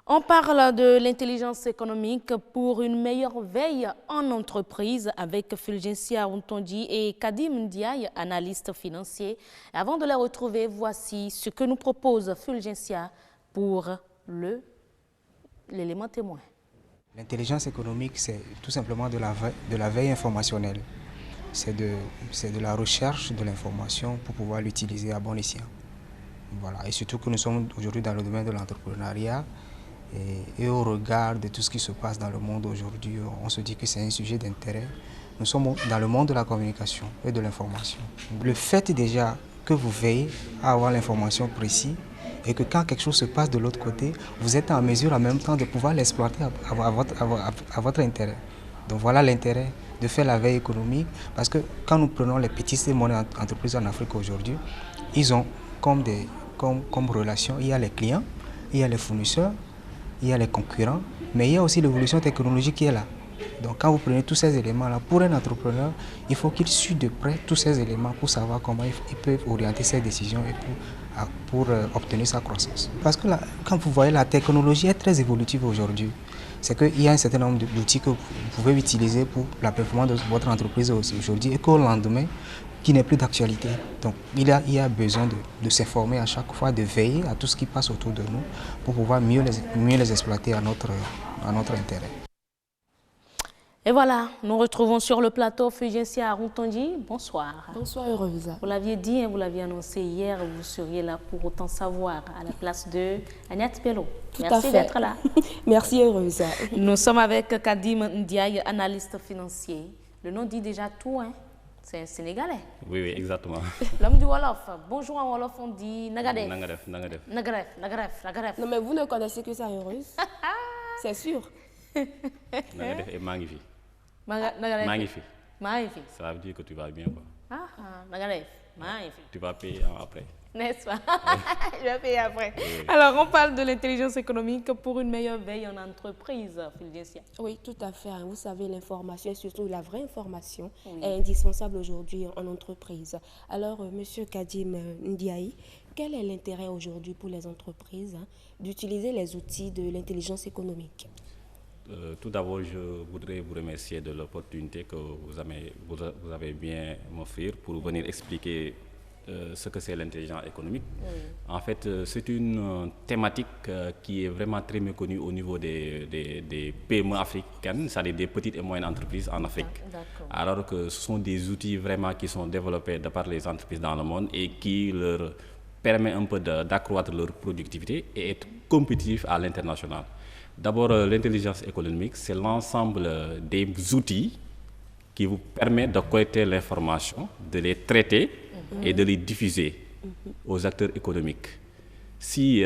On parle de l'intelligence économique pour une meilleure veille en entreprise avec Fulgencia Untondi et Kadim Ndiaye, analyste financier. Avant de les retrouver, voici ce que nous propose Fulgencia pour l'élément témoin. L'intelligence économique, c'est tout simplement de la veille informationnelle. C'est de la recherche de l'information pour pouvoir l'utiliser à bon escient. Voilà. Et surtout que nous sommes aujourd'hui dans le domaine de l'entrepreneuriat et au regard de tout ce qui se passe dans le monde aujourd'hui, on se dit que c'est un sujet d'intérêt. Nous sommes dans le monde de la communication et de l'information. Le fait déjà que vous veillez à avoir l'information précise et que quand quelque chose se passe de l'autre côté, vous êtes en mesure en même temps de pouvoir l'exploiter à votre intérêt. Donc voilà l'intérêt de faire la veille économique, parce que quand nous prenons les petites et moyennes entreprises en Afrique aujourd'hui, ils ont comme relation, il y a les clients, il y a les fournisseurs, il y a les concurrents, mais il y a aussi l'évolution technologique qui est là. Donc quand vous prenez tous ces éléments-là, pour un entrepreneur, il faut qu'il suive de près tous ces éléments pour savoir comment il peut orienter ses décisions et pour obtenir sa croissance. Parce que là, quand vous voyez, la technologie est très évolutive aujourd'hui. C'est qu'il y a un certain nombre d'outils que vous pouvez utiliser pour la performance de votre entreprise aujourd'hui et qu'au lendemain, qui n'est plus d'actualité. Donc il y a besoin de s'informer à chaque fois, de veiller à tout ce qui passe autour de nous pour pouvoir mieux les exploiter à notre intérêt. Et voilà, nous retrouvons sur le plateau Fulgencia Untondi. Bonsoir. Bonsoir, Heureuse. Vous l'aviez dit, vous l'aviez annoncé hier, vous seriez là pour autant savoir à la place de Agnès Bello. Merci d'être là. Merci, Heureuse. Nous sommes avec Kadim Ndiaye, analyste financier. Le nom dit déjà tout, hein? C'est un Sénégalais. Oui, exactement. L'homme du Wolof. Bonjour en Wolof, on dit Nagadef. Nagadef. Non, mais vous ne connaissez que ça, Heureuse. C'est sûr. Nagadef et Magnifi. Magnifi. Ça veut dire que tu vas bien, quoi. Nagadef. Magnifi. Tu vas payer après. N'est-ce pas? Je vais payer après. Oui. Alors, on parle de l'intelligence économique pour une meilleure veille en entreprise, Fulgencia. Oui, tout à fait. Vous savez, l'information, et surtout la vraie information, est indispensable aujourd'hui en entreprise. Alors, Monsieur Kadim Ndiaye, quel est l'intérêt aujourd'hui pour les entreprises d'utiliser les outils de l'intelligence économique? Tout d'abord, je voudrais vous remercier de l'opportunité que vous avez bien m'offrir pour venir expliquer ce que c'est l'intelligence économique. Oui. En fait, c'est une thématique qui est vraiment très méconnue au niveau des PME africaines, c'est-à-dire des petites et moyennes entreprises en Afrique. Alors que ce sont des outils vraiment qui sont développés de par les entreprises dans le monde et qui leur permet un peu d'accroître leur productivité et être compétitifs à l'international. D'abord, l'intelligence économique, c'est l'ensemble des outils qui vous permettent de collecter l'information, de les traiter et de les diffuser aux acteurs économiques. Si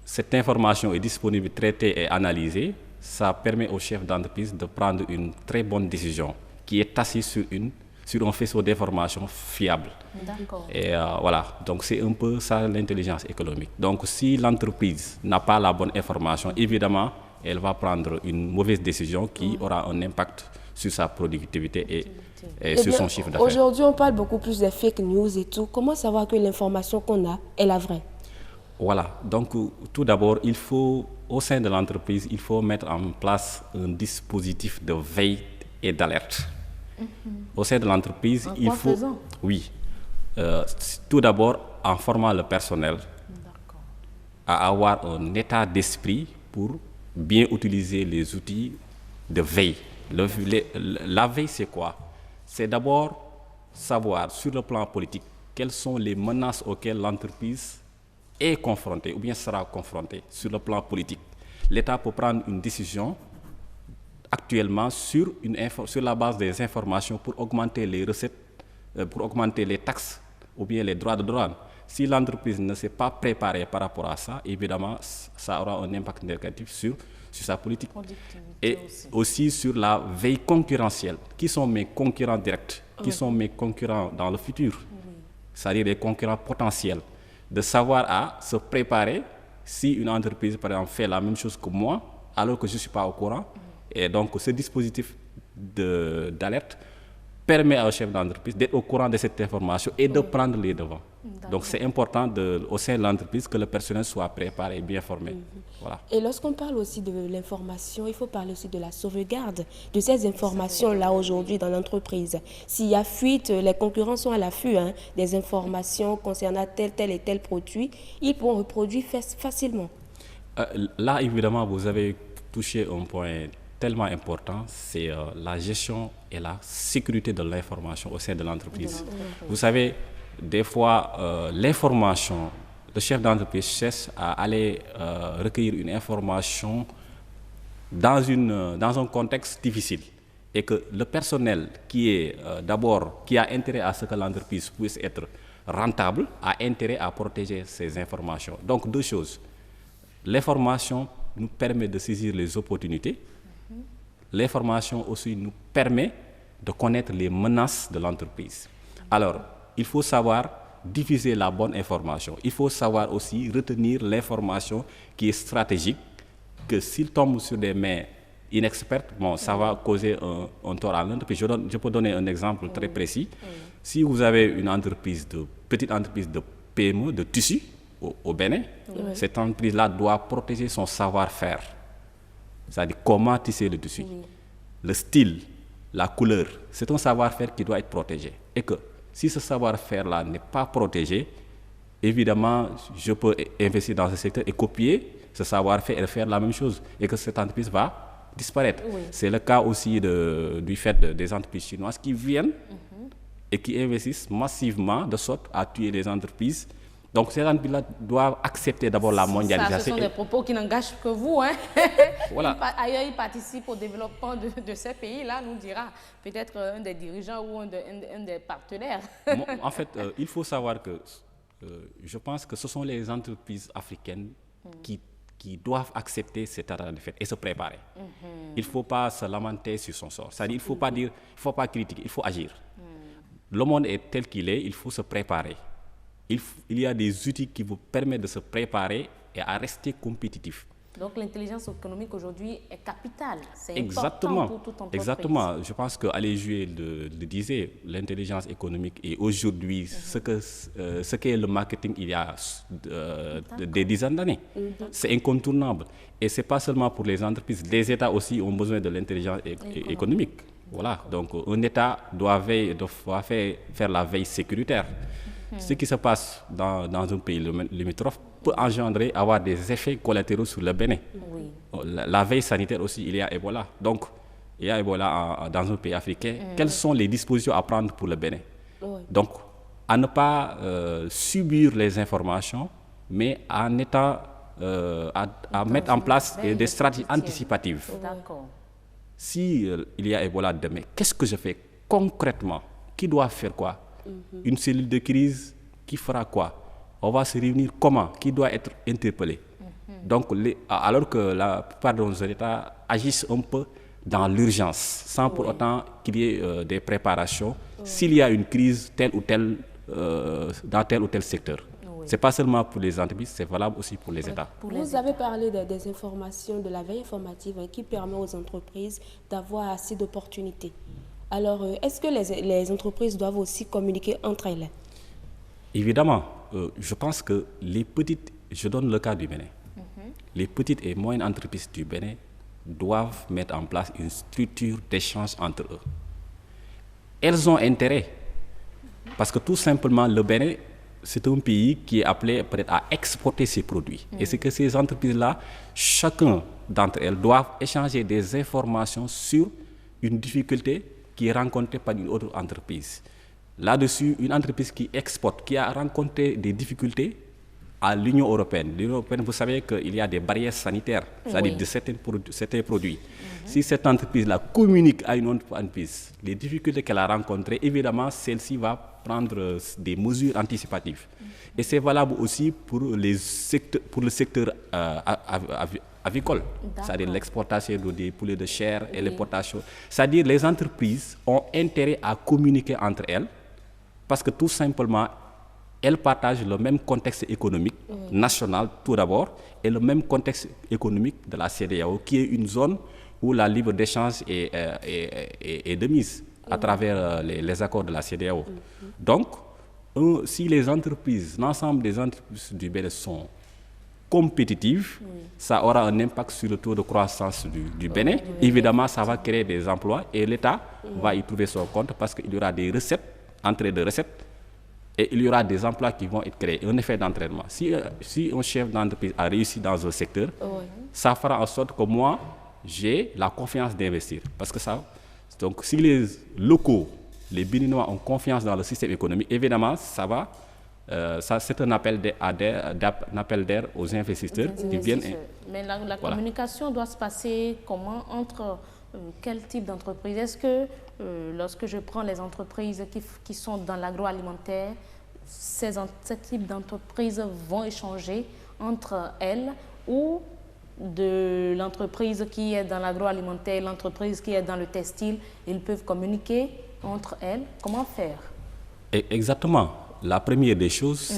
cette information est disponible, traitée et analysée, ça permet aux chefs d'entreprise de prendre une très bonne décision qui est assise sur un faisceau d'informations fiable. Et voilà, donc c'est un peu ça l'intelligence économique. Donc si l'entreprise n'a pas la bonne information, évidemment, elle va prendre une mauvaise décision qui aura un impact sur sa productivité et sur son chiffre d'affaires. Aujourd'hui, on parle beaucoup plus des fake news et tout. Comment savoir que l'information qu'on a est la vraie? Voilà, donc tout d'abord, au sein de l'entreprise, il faut mettre en place un dispositif de veille et d'alerte. Au sein de l'entreprise, il faut... Oui. Tout d'abord, en formant le personnel à avoir un état d'esprit pour bien utiliser les outils de veille. La veille, c'est quoi? C'est d'abord savoir sur le plan politique quelles sont les menaces auxquelles l'entreprise est confrontée ou bien sera confrontée sur le plan politique. L'État peut prendre une décision actuellement sur la base des informations pour augmenter les recettes, pour augmenter les taxes ou bien les droits de douane. Si l'entreprise ne s'est pas préparée par rapport à ça, évidemment, ça aura un impact négatif sur sa politique. Et aussi sur la veille concurrentielle. Qui sont mes concurrents directs? Qui sont mes concurrents dans le futur? C'est-à-dire des concurrents potentiels. De savoir se préparer si une entreprise, par exemple, fait la même chose que moi, alors que je ne suis pas au courant. Et donc, ce dispositif d'alerte permet au chef d'entreprise d'être au courant de cette information et de prendre les devants. Donc c'est important au sein de l'entreprise que le personnel soit préparé et bien formé. Voilà. Et lorsqu'on parle aussi de l'information, il faut parler aussi de la sauvegarde de ces informations-là aujourd'hui dans l'entreprise. S'il y a fuite, les concurrents sont à l'affût des informations concernant tel et tel produit, ils pourront reproduire facilement. Là, évidemment, vous avez touché un point tellement important, c'est la gestion et la sécurité de l'information au sein de l'entreprise. Vous savez, des fois, l'information, le chef d'entreprise cherche à aller recueillir une information dans un contexte difficile et que le personnel qui a intérêt à ce que l'entreprise puisse être rentable, a intérêt à protéger ces informations. Donc, deux choses. L'information nous permet de saisir les opportunités. L'information aussi nous permet de connaître les menaces de l'entreprise. Alors, il faut savoir diffuser la bonne information. Il faut savoir aussi retenir l'information qui est stratégique, que s'il tombe sur des mains inexpertes, ça va causer un tort à l'entreprise. Je peux donner un exemple très précis. Si vous avez une petite entreprise de PME, de tissu, au Bénin, cette entreprise-là doit protéger son savoir-faire. C'est-à-dire comment tisser le tissu. Le style, la couleur, c'est un savoir-faire qui doit être protégé. Et que si ce savoir-faire-là n'est pas protégé, évidemment, je peux investir dans ce secteur et copier ce savoir-faire et faire la même chose. Et que cette entreprise va disparaître. C'est le cas aussi du fait des entreprises chinoises qui viennent et qui investissent massivement de sorte à tuer les entreprises. Donc, ces entreprises-là doivent accepter d'abord la mondialisation. Ça, ce sont des propos qui n'engagent que vous. Voilà. Ailleurs, ils participent au développement de ces pays-là, nous dira peut-être un des dirigeants ou un des partenaires. En fait, il faut savoir que je pense que ce sont les entreprises africaines qui doivent accepter cet état de fait et se préparer. Il ne faut pas se lamenter sur son sort. C'est-à-dire, il ne faut pas critiquer, il faut agir. Le monde est tel qu'il est, il faut se préparer. Il y a des outils qui vous permettent de se préparer et à rester compétitif. Donc l'intelligence économique aujourd'hui est capitale. C'est Exactement. important pour toute entreprise. Exactement. Je pense qu'Alain Jué le disait, l'intelligence économique est aujourd'hui ce qu'est le marketing il y a des dizaines d'années. C'est incontournable. Et ce n'est pas seulement pour les entreprises. Les États aussi ont besoin de l'intelligence économique. Voilà. Donc un État doit faire la veille sécuritaire. Ce qui se passe dans un pays limitrophe peut avoir des effets collatéraux sur le Bénin. La veille sanitaire aussi, il y a Ebola. Donc, il y a Ebola dans un pays africain. Quelles sont les dispositions à prendre pour le Bénin? Donc, à ne pas subir les informations, mais à mettre en place des stratégies anticipatives. Si il y a Ebola demain, qu'est-ce que je fais concrètement? Qui doit faire quoi? Une cellule de crise qui fera quoi? On va se réunir comment? Qui doit être interpellé? Donc, alors que la plupart de nos États agissent un peu dans l'urgence, sans pour autant qu'il y ait des préparations, s'il y a une crise dans tel ou tel secteur. Ce n'est pas seulement pour les entreprises, c'est valable aussi pour les États. Vous avez parlé des informations, de la veille informative qui permet aux entreprises d'avoir assez d'opportunités. Alors, est-ce que les entreprises doivent aussi communiquer entre elles? Évidemment, je pense que je donne le cas du Bénin. Les petites et moyennes entreprises du Bénin doivent mettre en place une structure d'échange entre eux. Elles ont intérêt, parce que tout simplement, le Bénin, c'est un pays qui est appelé peut-être à exporter ses produits. Et c'est que ces entreprises-là, chacun d'entre elles doivent échanger des informations sur une difficulté qui est rencontrée par une autre entreprise. Là-dessus, une entreprise qui exporte, qui a rencontré des difficultés à l'Union européenne. L'Union européenne, vous savez qu'il y a des barrières sanitaires, c'est-à-dire de certains produits. Si cette entreprise-là communique à une autre entreprise les difficultés qu'elle a rencontrées, évidemment, celle-ci va prendre des mesures anticipatives. Et c'est valable aussi pour le secteur avicole, c'est-à-dire l'exportation des poulets de chair et l'importation. C'est-à-dire les entreprises ont intérêt à communiquer entre elles parce que tout simplement, elles partagent le même contexte économique national tout d'abord et le même contexte économique de la CEDEAO qui est une zone où la libre d'échange est de mise. à travers les accords de la CEDEAO. Donc, si les entreprises, l'ensemble des entreprises du Bénin sont compétitives, ça aura un impact sur le taux de croissance du Bénin. Évidemment, ça va créer des emplois et l'État va y trouver son compte parce qu'il y aura des recettes, entrées de recettes, et il y aura des emplois qui vont être créés, un effet d'entraînement. Si un chef d'entreprise a réussi dans un secteur, ça fera en sorte que moi, j'ai la confiance d'investir. Parce que ça, donc si les locaux, les Béninois ont confiance dans le système économique, évidemment, ça va, c'est un appel d'air aux investisseurs qui viennent. Mais la communication doit se passer comment entre quel type d'entreprise? Est-ce que lorsque je prends les entreprises qui sont dans l'agroalimentaire, ces types d'entreprises vont échanger entre elles, ou de l'entreprise qui est dans l'agroalimentaire, l'entreprise qui est dans le textile, ils peuvent communiquer entre elles? Comment faire? Exactement. La première des choses,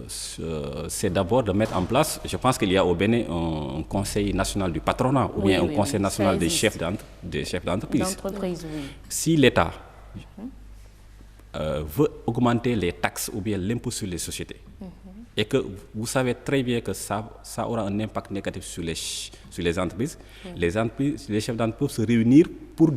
c'est d'abord de mettre en place, je pense qu'il y a au Bénin un conseil national du patronat, ou bien un conseil national des chefs d'entreprise. Si l'État veut augmenter les taxes ou bien l'impôt sur les sociétés, et que vous savez très bien que ça aura un impact négatif sur les entreprises, les chefs d'entreprise peuvent se réunir pour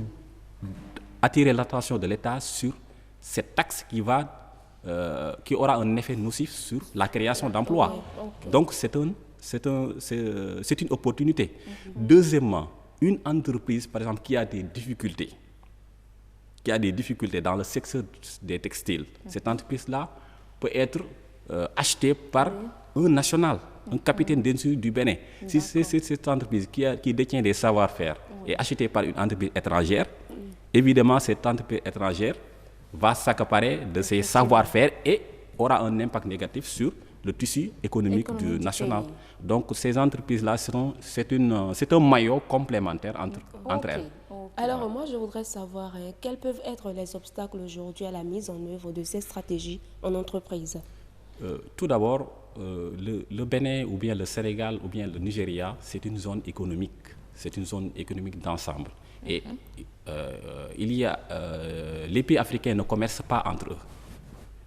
attirer l'attention de l'État sur cette taxe qui aura un effet nocif sur la création d'emplois. Donc c'est une opportunité. Deuxièmement, une entreprise, par exemple, qui a des difficultés dans le secteur des textiles, cette entreprise-là peut être achetée par un national, un capitaine d'industrie du Bénin. Si c'est cette entreprise qui détient des savoir-faire et achetée par une entreprise étrangère, évidemment, cette entreprise étrangère va s'accaparer de ses savoir-faire et aura un impact négatif sur le tissu économique du national. Donc ces entreprises-là, c'est un maillot complémentaire entre elles. Alors moi, je voudrais savoir quels peuvent être les obstacles aujourd'hui à la mise en œuvre de ces stratégies en entreprise. Tout d'abord, le Bénin ou bien le Sénégal ou bien le Nigeria, c'est une zone économique. C'est une zone économique d'ensemble. Et les pays africains ne commercent pas entre eux.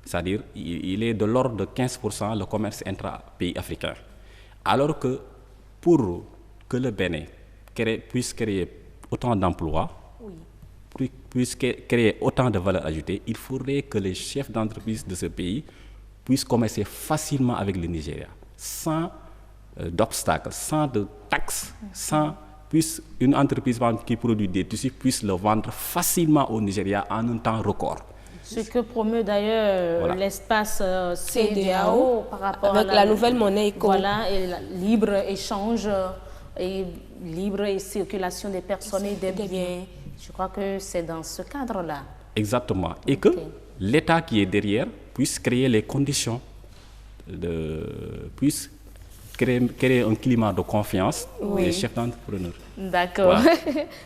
C'est-à-dire, il est de l'ordre de 15% le commerce intra-pays africain. Alors que pour que le Bénin puisse créer autant d'emplois, puisse créer autant de valeur ajoutée, il faudrait que les chefs d'entreprise de ce pays puissent commercer facilement avec le Nigeria, sans d'obstacles, sans de taxes, puisse une entreprise qui produit des tissus puisse le vendre facilement au Nigeria en un temps record. Ce que promeut d'ailleurs l'espace CEDEAO par rapport avec la nouvelle monnaie ECO. Voilà, et libre échange et libre circulation des personnes et des biens. Je crois que c'est dans ce cadre-là. Exactement. Et que l'État qui est derrière puisse créer les conditions, puisse créer un climat de confiance des chefs d'entrepreneurs. D'accord. Voilà.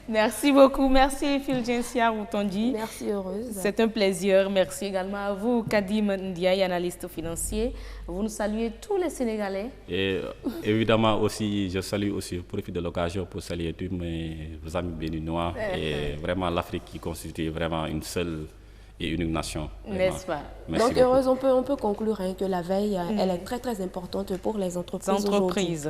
Merci beaucoup. Merci Fulgensia Outondi. Merci Heureuse. C'est un plaisir. Merci également à vous, Kadim Ndiaye, analyste financier. Vous nous saluez tous les Sénégalais. Et évidemment aussi, je salue aussi, je profite de l'occasion pour saluer tous mes amis béninois et vraiment l'Afrique qui constitue vraiment une seule et unique nation. N'est-ce pas? Donc, Heureuse, on peut conclure que la veille, elle est très très importante pour les entreprises.